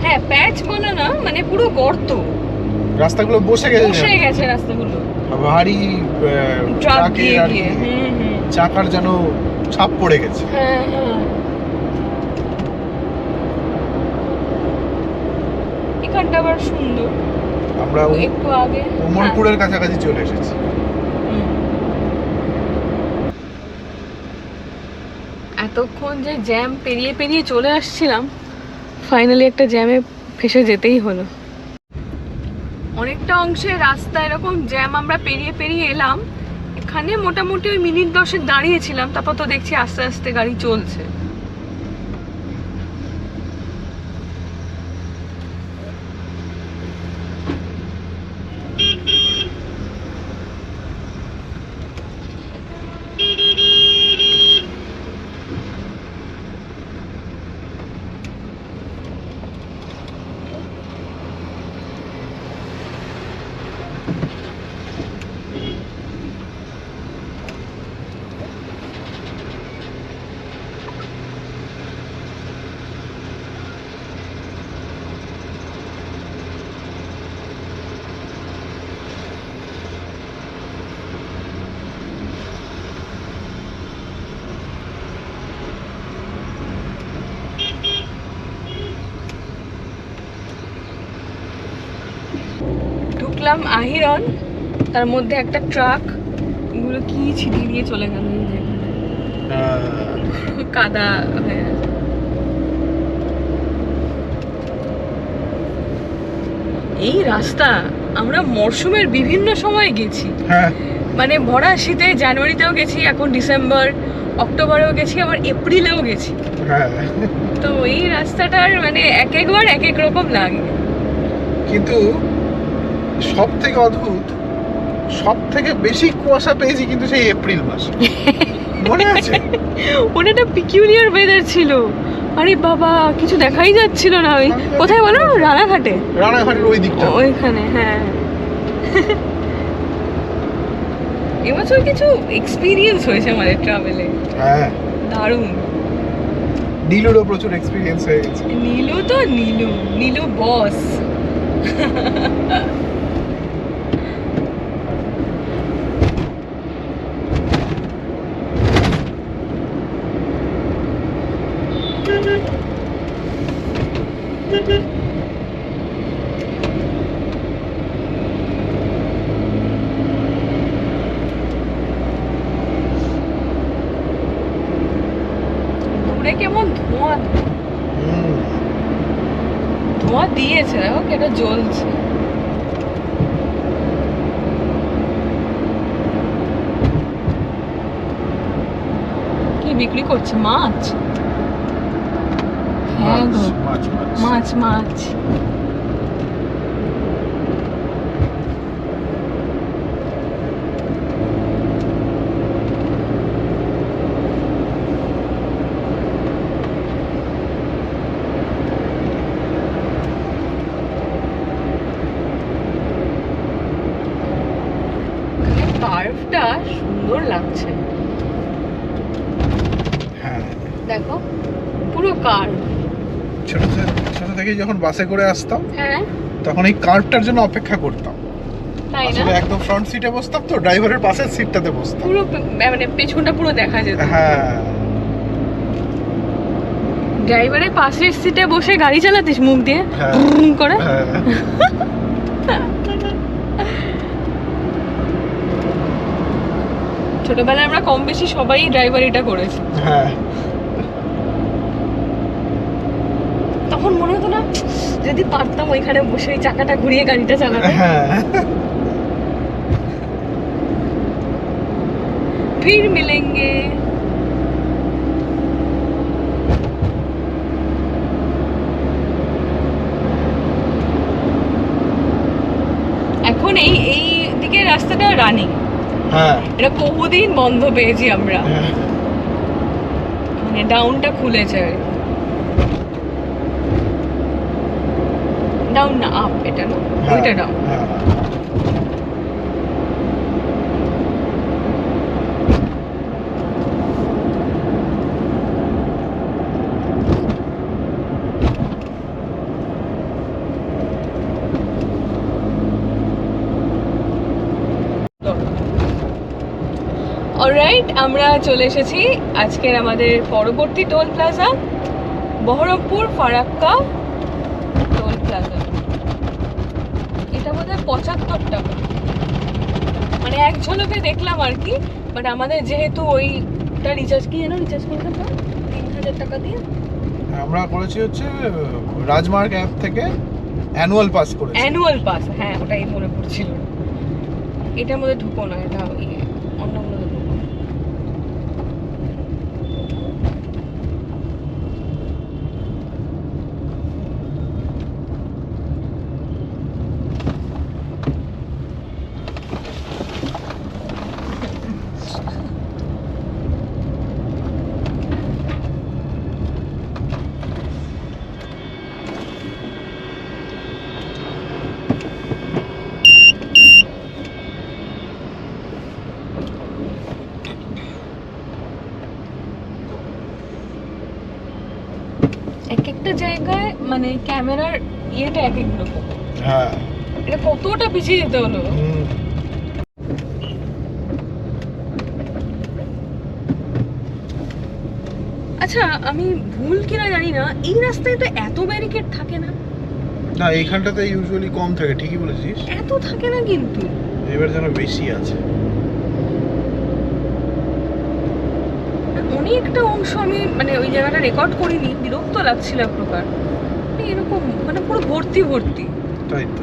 হ্যাঁ, প্যাচ বলে না, মানে পুরো গর্ত, রাস্তাগুলো বসে গেছে, বসে গেছে রাস্তাগুলো ভারী ট্রাক ট্রাকে দিয়ে আর গিয়ে। কি হুম। চাকার যেন ছাপ পড়ে গেছে। হ্যাঁ হ্যাঁ, এখানটা আবার সুন্দর। আমরা একটু আগে ওমরপুরের কাছাকাছি চলে এসেছি। এতক্ষণ যে জ্যাম পেরিয়ে পেরিয়ে চলে আসছিলাম, ফাইনালি একটা জ্যামে ফেসে যেতেই হলো। অনেকটা অংশে রাস্তা এরকম জ্যাম আমরা পেরিয়ে পেরিয়ে এলাম। এখানে মোটামুটি ওই মিনিট 10 দাঁড়িয়েছিলাম, তারপর তো দেখছি আস্তে আস্তে গাড়ি চলছে। ঢুকলাম আহিরন, তার মধ্যে একটা ট্রাক এগুলো কি ছিটিয়ে দিয়ে চলে গেল, এই যে কাদা হয়ে আছে। এই রাস্তা আমরা মরশুমের বিভিন্ন সময় গেছি, হ্যাঁ, মানে ভরা শীতে জানুয়ারিতেও গেছি, এখন ডিসেম্বর অক্টোবরেও গেছি, আবার এপ্রিলেও গেছি। হ্যাঁ, তো এই রাস্তাটার মানে এক একবার এক এক রকম লাগে। কিন্তু সব থেকে অদ্ভুত, সব থেকে বেশি কুয়াশা পেয়েছি কিন্তু সেই এপ্রিল মাসে, মনে আছে? ওটা একটা পিকিউলিয়ার ওয়েদার ছিল। আরে বাবা, কিছু দেখাই যাচ্ছিল না। ওই কোথায় বলো, রানাঘাটে, রানাঘাটের ওই দিকটা। ওইখানে। হ্যাঁ, এবছর কিছু এক্সপিরিয়েন্স হয়েছে আমাদের ট্রাভেলে, হ্যাঁ, দারুণ। নীলুরও প্রচুর এক্সপিরিয়েন্স হয়ে গেছে। নীলু তো নীলু বস। দূরে কেমন ধোঁয়া ধোঁয়া দিয়েছে, দেখো এটা জ্বলছে। কি বিক্রি করছে? মাছ? হ্যাঁ গো, মাছ মাছ। কার্ভটা সুন্দর লাগছে, হ্যাঁ, দেখো পুরো কার্ভ। ছোট থেকে যখন বাসে করে আসতাম, হ্যাঁ, তখন এই কার্ভটার জন্য অপেক্ষা করতাম তাই না? আসলে একদম ফ্রন্ট সিটে বসতাম তো, ড্রাইভারের পাশের সিটটাতে বসতাম। পুরো মানে পেছনটা পুরো দেখা যেত। হ্যাঁ, ড্রাইভারের পাশের সিটে বসে গাড়ি চালাতিস মুখ দিয়ে হ্যাঁ। ভুম করে। হ্যাঁ। ছোটবেলায় আমরা কম বেশি সবাই ড্রাইভারিটা করেছি। হ্যাঁ। তখন মনে হতো না যদি পারতাম ওইখানে বসে ওই চাকাটা ঘুরিয়ে গাড়িটা চালাতে। হ্যাঁ। फिर मिलेंगे। এখন এই এই দিকের রাস্তাটা রানিং, হ্যাঁ। এটা বহুদিন বন্ধ পেয়েছি আমরা, হ্যাঁ। মানে ডাউনটা খুলেছে, ডাউন না আপ, এটা না ওইটা ডাউন। হ্যাঁ। অলরাইট, আমরা চলে এসেছি আজকের আমাদের পরবর্তী toll plaza, Baharampur Farakka toll plaza. এটা বোধহয় 75 টাকা, মানে এক ঝলকে দেখলাম আর কি। বাট আমাদের যেহেতু ওইটা রিচার্জ, কি যেন রিচার্জ করলাম না 3000 টাকা দিয়ে, আমরা করেছি হচ্ছে রাজমার্গ অ্যাপ থেকে অ্যানুয়াল পাস করেছি। অ্যানুয়াল পাস, হ্যাঁ ওটাই মনে পড়ছিল। এটার মধ্যে ঢুকো না, এটা অন্য মধ্যে ঢুকো। এক একটা জায়গায় মানে ক্যামেরার ইয়েটা এক এক রকম। হ্যাঁ। এটা কতটা পিছিয়ে যেতে হলো। হুম। আচ্ছা, আমি ভুল কিনা জানি না, এই রাস্তায় তো এত ব্যারিকেড থাকে না। না, এইখানটাতে ইউজুয়ালি কম থাকে, ঠিকই বলেছিস। এত থাকে না কিন্তু। এবার যেন বেশি আছে। অনেকটা অংশ আমি মানে ওই জায়গাটা রেকর্ড করিনি, বিরক্ত লাগছিল এক প্রকার। মানে এরকম মানে পুরো ভর্তি ভর্তি। তাই তো।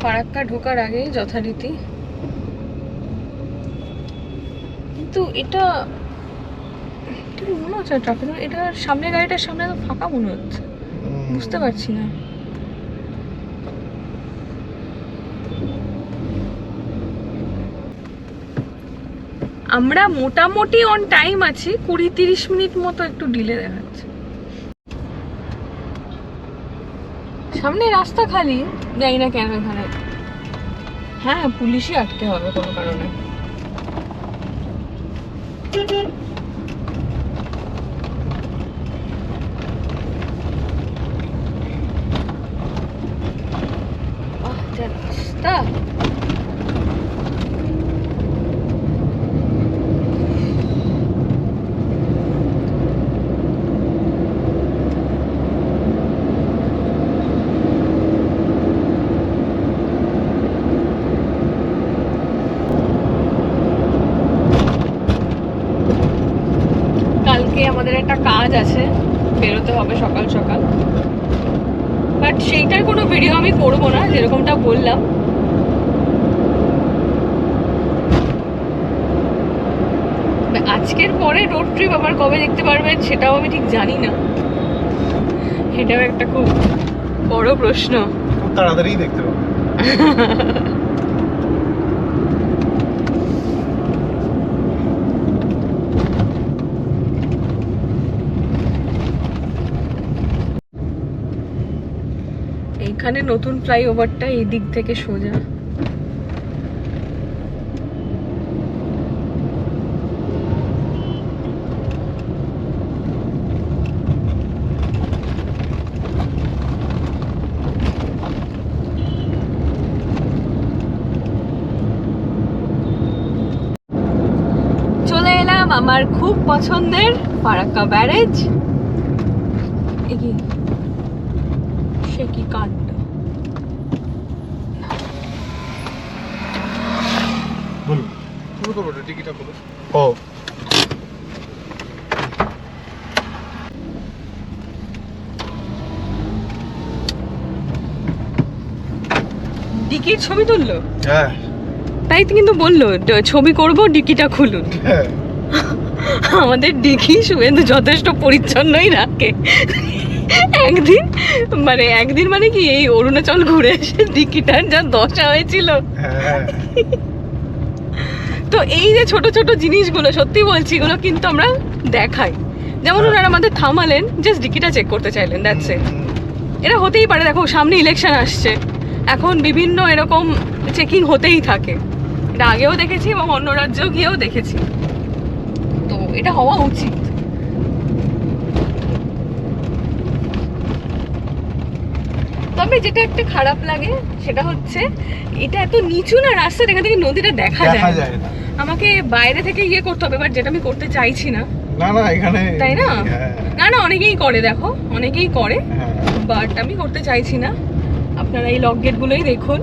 ফারাক্কা ঢোকার আগেই যথারীতি, কিন্তু এটা মনে হচ্ছে ট্রাফিক, এটা সামনে গাড়িটার সামনে তো ফাঁকা মনে হচ্ছে, বুঝতে পারছি না। আমরা মোটামুটি অন টাইম আছি, 20-30 মিনিট মতো একটু ডিলে দেখাচ্ছে। সামনে রাস্তা খালি, জানি না কেন এখানে। হ্যাঁ, পুলিশই আটকে হবে কোনো কারণে। রাস্তা আমাদের একটা কাজ আছে, বেরোতে হবে সকাল সকাল, বাট সেইটার কোনো ভিডিও আমি করবো না, যেরকমটা বললাম। আজকের পরে রোড ট্রিপ আবার কবে দেখতে পারবেন সেটাও আমি ঠিক জানি না, এটাও একটা খুব বড় প্রশ্ন। খুব তাড়াতাড়ি দেখতে পাবো। এইখানে নতুন ফ্লাইওভারটা এই দিক থেকে সোজা। চলে এলাম আমার খুব পছন্দের ফারাক্কা ব্যারেজ। সে কি কাণ্ড! বলুন, শুরু করবো, টিকিটটা বলুন। ও, ডিকির ছবি তুললো, হ্যাঁ তাই তো কিন্তু বললো ছবি করব, ডিকিটা খুলুন। হ্যাঁ, আমাদের ডিকি শুভেন্দু যথেষ্ট পরিচ্ছন্নই রাখে। একদিন মানে কি এই অরুণাচল ঘুরে এসে ডিকিটার যা দশা হয়েছিল। হ্যাঁ। তো এই যে ছোট ছোট জিনিসগুলো, সত্যি বলছি, এগুলো কিন্তু আমরা দেখাই। যেমন ওনারা আমাদের থামালেন, জাস্ট ডিকিটা চেক করতে চাইলেন, দ্যাটস ইট। এটা হতেই পারে, দেখো সামনে ইলেকশন আসছে, এখন বিভিন্ন এরকম চেকিং হতেই থাকে। এটা আগেও দেখেছি এবং অন্য রাজ্যেও গিয়েও দেখেছি, তো এটা হওয়া উচিত। তবে যেটা একটা খারাপ লাগে সেটা হচ্ছে এটা এত নিচু না রাস্তা, এখান থেকে নদীটা দেখা দেখা যায় যায় না। না। আমাকে বাইরে থেকে ইয়ে করতে হবে, বাট যেটা আমি করতে চাইছি না। না না, এখানে তাই না? হ্যাঁ, না না, অনেকেই করে, দেখো অনেকেই করে, হ্যাঁ। বাট আমি করতে চাইছি না। আপনারা এই লক গেটগুলোই দেখুন।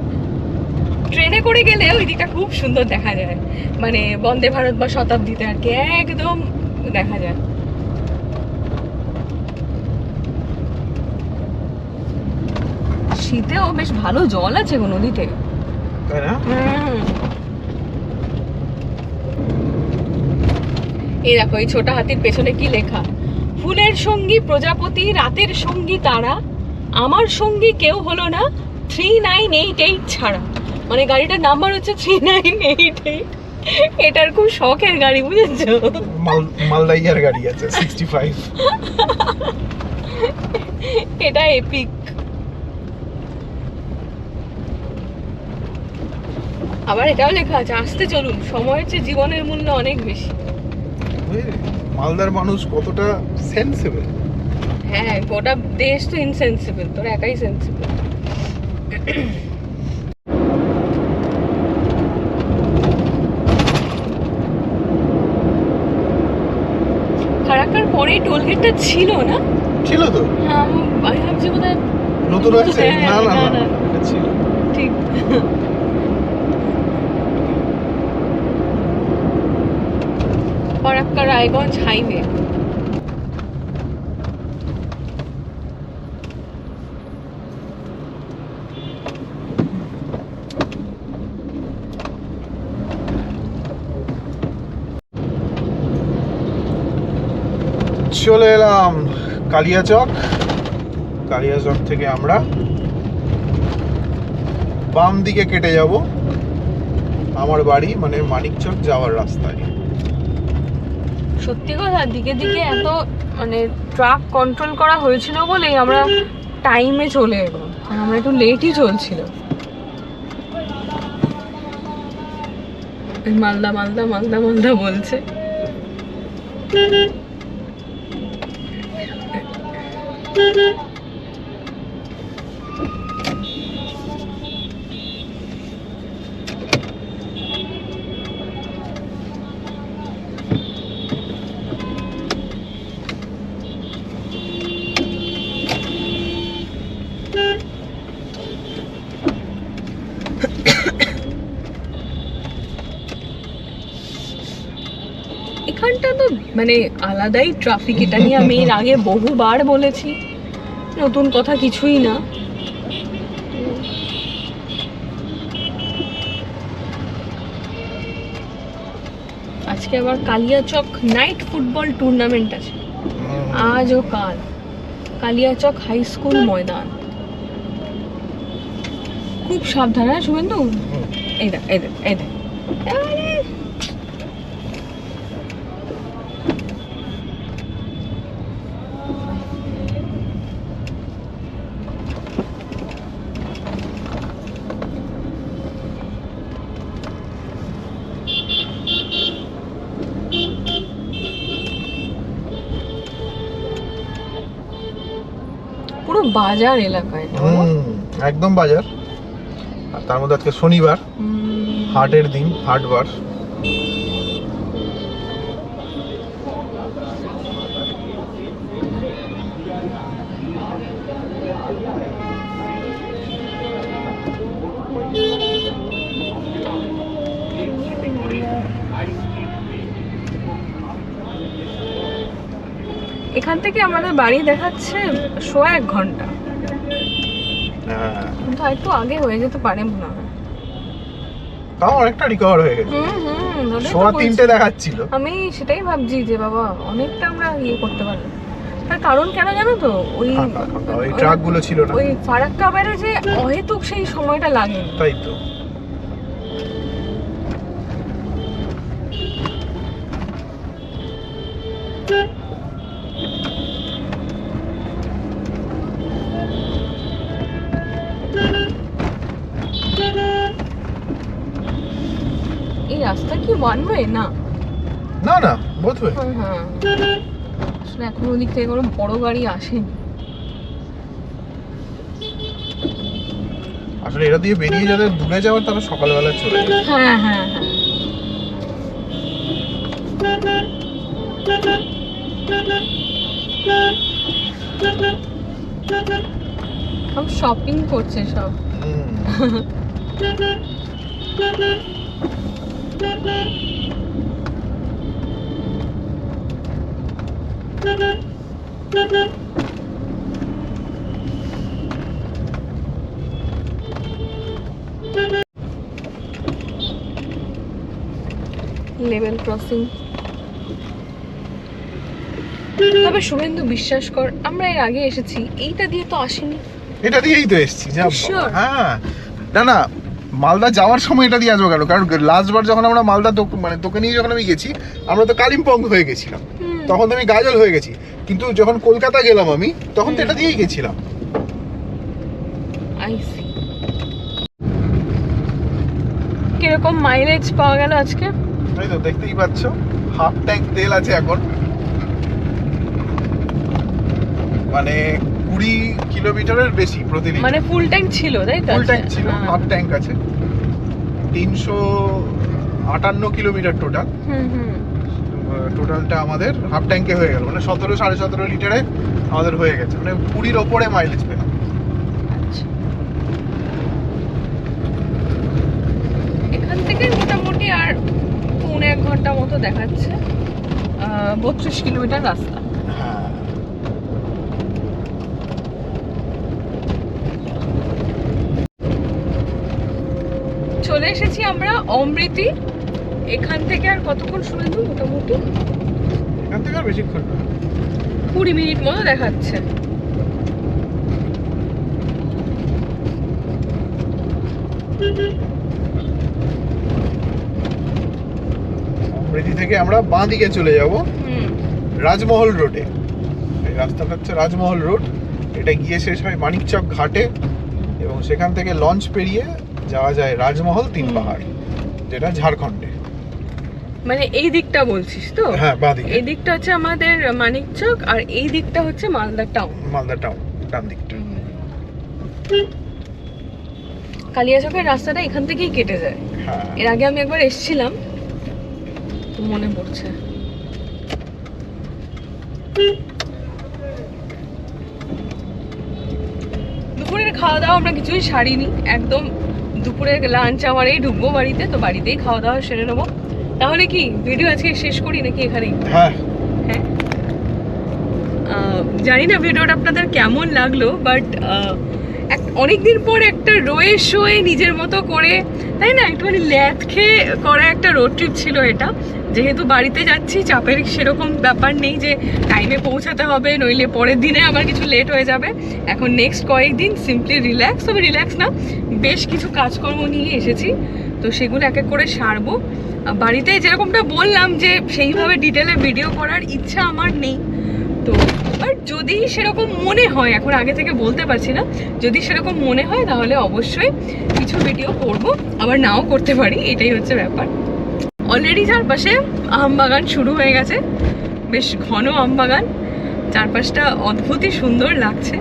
ট্রেনে করে গেলে ওই দিকটা খুব সুন্দর দেখা যায়, মানে বন্দে ভারত বা শতাব্দীতে আর কি একদম দেখা যায়। শীতেও বেশ ভালো জল আছে গো নদীতে। তাই না? এই দেখো, এই ছোট হাতির পেছনে কি লেখা, ফুলের সঙ্গী প্রজাপতি, রাতের সঙ্গী তারা, আমার সঙ্গী কেউ হলো না 3988 ছাড়া। মানে গাড়িটার নাম্বার হচ্ছে 3988। এটার খুব শখের গাড়ি, বুঝেছো? মালদাইয়ার গাড়ি আছে 65। এটা এপিক। আবার এটাও লেখা আছে, আসতে চলুন, সময়ের চেয়ে জীবনের মূল্য অনেক বেশি। মালদার মানুষ কতটা সেন্সিবল। হ্যাঁ, গোটা দেশ তো ইনসেন্সিবল, তোর একাই সেন্সিবল। ফারাক্কার পরেই টোলগেটটা ছিল না? ছিল তো, হ্যাঁ, আমি ভাবছি বোধহয় নতুন হয়েছে। হ্যাঁ, না না না, না, না। এটা ছিল। ঠিক। ফারাক্কা রায়গঞ্জ হাইওয়ে। চলে এলাম কালিয়াচক। কালিয়াচক থেকে আমরা বাম দিকে কেটে যাব আমার বাড়ি, মানে মানিকচক যাওয়ার রাস্তায়। সত্যি কথা, দিকে দিকে এত মানে ট্রাক কন্ট্রোল করা হয়েছিল বলেই আমরা টাইমে চলে এলাম, আর আমরা একটু লেটই চলছিল। মালদা মালদা মালদা মালদা বলছে। এখানটা তো মানে আলাদাই ট্রাফিক, এটা নিয়ে আমি এর আগে বহুবার বলেছি, নতুন কথা কিছুই না। আজকে আবার কালিয়াচক নাইট ফুটবল টুর্নামেন্ট আছে, আজ ও কাল, কালিয়াচক হাই স্কুল ময়দান। খুব সাবধান, হ্যাঁ শুভেন্দু? এই দেখ এই দেখ এই দেখ, আরে! পুরো বাজার এলাকায় না? একদম বাজার। আর তার মধ্যে আজকে শনিবার, হাটের দিন, হাটবার। এখান থেকে আমাদের বাড়ি দেখাচ্ছে 1.5 ঘন্টা, হ্যাঁ, কিন্তু একটু আগে হয়ে যেতে পারে মনে হয়। তাও অনেকটা রিকভার হয়ে গেছে। ওটাই তো সোয়া বলছি। 3টে দেখাচ্ছিল। আমি সেটাই ভাবছি যে বাবা অনেকটা আমরা করতে পারলাম। তার কারণ কেন জানো তো? ওই ফাঁকা ফাঁকা, ওই ট্রাকগুলো ছিল না, ওই ফারাক্কা ব্যারেজে অহেতুক সেই সময়টা লাগে। তাই তো। এই রাস্তা কি ওয়ান ওয়ে? না না না, বোধ হয়। হ্যাঁ, আসলে এখন ওদিক থেকে কোনো বড় গাড়ি আসেনি। আসলে এটা দিয়ে বেরিয়ে যাদের দূরে যাওয়ার, তারা সকালবেলা চলে যায়। হ্যাঁ হ্যাঁ হ্যাঁ, সব শপিং করছে সব। হুম। Level crossing. তবে শুভেন্দু বিশ্বাস কর, আমরা এর আগে এসেছি, এইটা দিয়ে তো আসেনি। এটা দিয়েই তো এসেছি। যা বাবা। Sure? হ্যাঁ, না না, মালদা যাওয়ার সময় এটা দিয়ে আসবো কেন? কারণ লাস্টবার যখন আমরা মালদা মানে তোকে নিয়ে যখন আমি গেছি, আমরা তো কালিম্পং হয়ে গেছিলাম, তখন তো আমি গাজল হয়ে গেছি। কিন্তু যখন কলকাতা গেলাম আমি, তখন তো এটা দিয়েই গেছিলাম। I C. কিরকম মাইলেজ পাওয়া গেল আজকে? তাই তো, দেখতেই পাচ্ছ, হাফ ট্যাঙ্ক তেল আছে এখন। মানে 20 কিলোমিটারের বেশি প্রতি লিটার। মানে ফুল ট্যাঙ্ক ছিল তাই তো? ফুল ট্যাঙ্ক ছিল, হ্যাঁ। হাফ ট্যাঙ্ক আছে। 358 কিলোমিটার টোটাল। হুম। টোটালটা আমাদের হাফ ট্যাঙ্কে হয়ে গেল, মানে 17-17.5 লিটারে আমাদের হয়ে গেছে, মানে 20-র ওপরে মাইলেজ পেলাম। আচ্ছা। এখান থেকে মোটামুটি আর 1.5 ঘন্টা মতো দেখাচ্ছে, 32 কিলোমিটার রাস্তা। হ্যাঁ, চলে এসেছি আমরা অমৃতি। এখান থেকে আর কতক্ষণ শুভেন্দু? মোটামুটি এখান থেকে আর বেশিক্ষণ না। 20 মিনিট মতো দেখাচ্ছে। অমৃতি থেকে আমরা বাঁ দিকে চলে যাব হুম। রাজমহল রোডে। এই রাস্তাটা হচ্ছে রাজমহল রোড। এটা গিয়ে শেষ হয় মানিকচক ঘাটে, এবং সেখান থেকে লঞ্চ পেরিয়ে যাওয়া যায় রাজমহল 3 পাহাড়, যেটা ঝাড়খণ্ডে। মানে এই দিকটা বলছিস তো? হ্যাঁ, বাঁ দিকে। এই দিকটা হচ্ছে আমাদের মানিকচক, আর এই দিকটা হচ্ছে মালদা টাউন। মালদা টাউন, ডান দিকটা। কালিয়াচকের রাস্তাটা এখান থেকেই কেটে যায়। হ্যাঁ, এর আগে আমি একবার এসেছিলাম, তো মনে পড়ছে। দুপুরের খাওয়া দাওয়া আমরা কিছুই সারিনি, একদম দুপুরের লাঞ্চ আমারই ঢুকবো বাড়িতে, তো বাড়িতেই খাওয়া দাওয়া সেরে নেবো। তাহলে কি ভিডিও আজকে শেষ করি নাকি এখানেই? হ্যাঁ, জানি না ভিডিওটা আপনাদের কেমন লাগলো, বাট অনেকদিন পর একটা রোয়ের শোয়ে নিজের মতো করে, তাই না, একটুখানি ল্যাথ খেয়ে করা একটা রোড ট্রিপ ছিল এটা। যেহেতু বাড়িতে যাচ্ছি, চাপের সেরকম ব্যাপার নেই যে টাইমে পৌঁছাতে হবে, নইলে পরের দিনে আমার কিছু লেট হয়ে যাবে। এখন নেক্সট কয়েকদিন সিম্পলি রিল্যাক্স, তবে রিল্যাক্স না, বেশ কিছু কাজকর্ম নিয়ে এসেছি, তো সেগুলো এক এক করে সারবো। বাড়িতে যেরকমটা বললাম যে সেইভাবে ডিটেলে ভিডিও করার ইচ্ছা আমার নেই, তো বাট যদি সেরকম মনে হয়, এখন আগে থেকে বলতে পারছি না, যদি সেরকম মনে হয় তাহলে অবশ্যই কিছু ভিডিও করব, আবার নাও করতে পারি, এটাই হচ্ছে ব্যাপার। অলরেডি চারপাশে আম বাগান শুরু হয়ে গেছে, বেশ ঘন আম বাগান, চারপাশটা অদ্ভুতই সুন্দর লাগছে।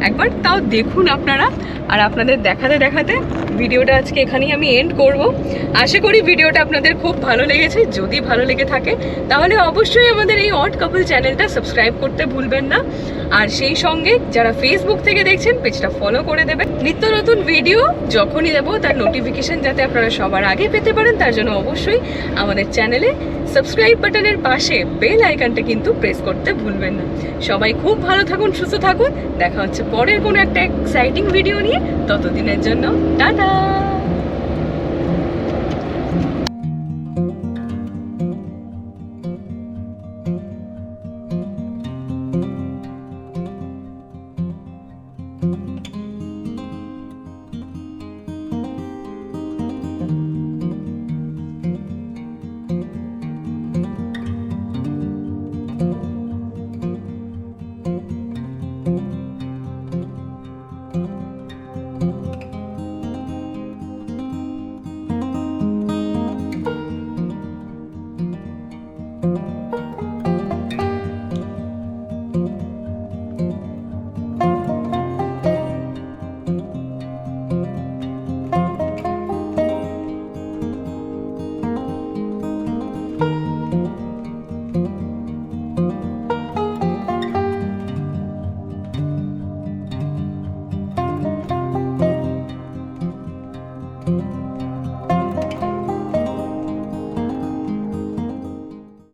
একবার তাও দেখুন আপনারা। আর আপনাদের দেখাতে দেখাতে ভিডিওটা আজকে এখানেই আমি এন্ড করব। আশা করি ভিডিওটা আপনাদের খুব ভালো লেগেছে। যদি ভালো লেগে থাকে তাহলে অবশ্যই আমাদের এই অড কাপল চ্যানেলটা সাবস্ক্রাইব করতে ভুলবেন না। আর সেই সঙ্গে যারা ফেসবুক থেকে দেখছেন পেজটা ফলো করে দেবেন। নিত্য নতুন ভিডিও যখনই দেবো তার নোটিফিকেশন যাতে আপনারা সবার আগে পেতে পারেন, তার জন্য অবশ্যই আমাদের চ্যানেলে সাবস্ক্রাইব বাটনের পাশে বেল আইকনটা কিন্তু প্রেস করতে ভুলবেন না। সবাই খুব ভালো থাকুন, সুস্থ থাকুন। দেখা হচ্ছে পরের কোনো একটা এক্সাইটিং ভিডিও নিয়ে। ততদিনের জন্য টাটা।